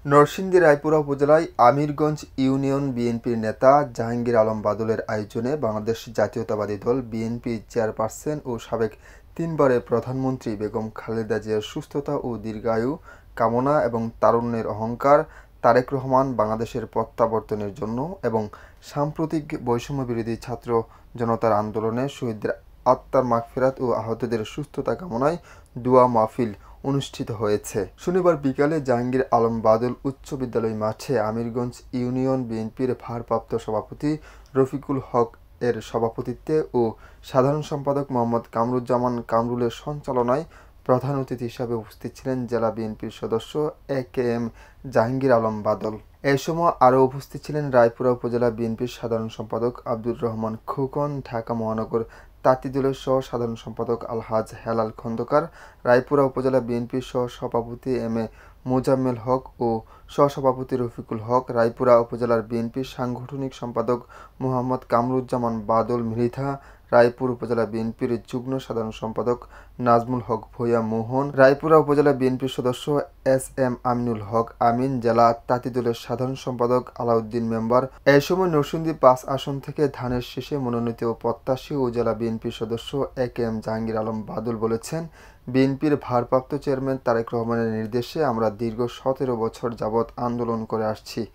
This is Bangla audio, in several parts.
নরসিংদী রায়পুরা উপজেলায় আমিরগঞ্জ ইউনিয়ন বিএনপির নেতা জাহাঙ্গীর আলম বাদলের আয়োজনে বাংলাদেশ জাতীয়তাবাদী দল বিএনপি চেয়ারপারসন ও সাবেক তিনবারের প্রধানমন্ত্রী বেগম খালেদা জিয়ার সুস্থতা ও দীর্ঘায়ু কামনা এবং তারুণ্যের অহংকার তারেক রহমান বাংলাদেশের প্রত্যাবর্তনের জন্য এবং সাম্প্রতিক বৈষম্যবিরোধী ছাত্র জনতার আন্দোলনে শহীদদের আত্মার মাগফিরাত ও আহতদের সুস্থতা কামনায় দোয়া মাহফিল অনুষ্ঠিত হয়েছে। শনিবার বিকালে জাহাঙ্গীর আলম বাদল উচ্চ বিদ্যালয় মাঠে আমিরগঞ্জ ইউনিয়ন বিএনপির ভারপ্রাপ্ত সভাপতি রফিকুল হক এর সভাপতিত্বে ও সাধারণ সম্পাদক মোহাম্মদ কামরুজ্জামান কামরুলের সঞ্চালনায় প্রধান অতিথি হিসাবে উপস্থিত ছিলেন জেলা বিএনপির সদস্য এ.কে.এম. জাহাঙ্গীর আলম বাদল। এ সময় আরও উপস্থিত ছিলেন রায়পুরা উপজেলা বিএনপির সাধারণ সম্পাদক আব্দুর রহমান খোকন, ঢাকা মহানগর তাঁতি দলের সহ সাধারণ সম্পাদক আলহাজ হেলাল খন্দকার, রায়পুরা উপজেলা বিএনপির সহ-সভাপতি এম.এ. মোজাম্মেল হক ও সহসভাপতি রফিকুল হক, রায়পুরা উপজেলার বিএনপির সাংগঠনিক সম্পাদক মোহাম্মদ কামরুজ্জামান বাদল মৃধা, রায়পুর উপজেলা বিএনপির যুগ্ম সাধারণ সম্পাদক নাজমুল হক ভূঁইয়া মোহন, রায়পুরা উপজেলা বিএনপির সদস্য এস.এম. আমিনুল হক আমিন, জেলা তাঁতি দলের সাধারণ সম্পাদক আলাউদ্দিন মেম্বার। এই সময় নরসিংদী ৫ আসন থেকে ধানের শীষে মনোনীত প্রত্যাশী ও জেলা বিএনপির সদস্য এ.কে.এম. জাহাঙ্গীর আলম বাদল বলেছেন, বিএনপির ভারপ্রাপ্ত চেয়ারম্যান তারেক রহমানের নির্দেশে আমরা দীর্ঘ ১৭ বছর যাবৎ আন্দোলন করে আসছি।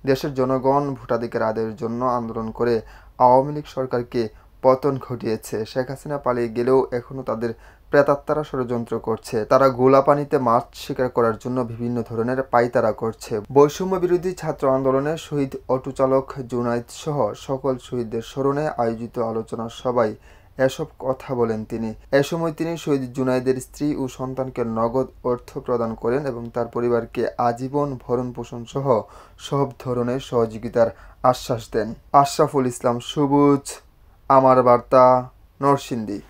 দেশের জনগণ ভোটাধিকার আদায়ের জন্য আন্দোলন করে আওয়ামী লীগ সরকারকে পতন ঘটিয়েছে। শেখ হাসিনা পালিয়ে গেলেও এখনও তাদের প্রেতাত্মারা ষড়যন্ত্র করছে। তারা গোলাপানিতে মাছ শিকার করার জন্য বিভিন্ন ধরনের পায়তারা করছে। বৈষম্য বিরোধী ছাত্র আন্দোলনে শহীদ অটোচালক জুনায়েদ সহ সকল শহীদদের স্মরণে আয়োজিত আলোচনা সভায় এসব কথা বলেন তিনি। এ সময় তিনি শহীদ জুনায়েদের স্ত্রী ও সন্তানকে নগদ অর্থ প্রদান করেন এবং তার পরিবারকে আজীবন ভরণ-পোষণ সহ সব ধরনের সহযোগিতার আশ্বাস দেন। আশরাফুল ইসলাম সবুজ, আমার বার্তা, নরসিংদী।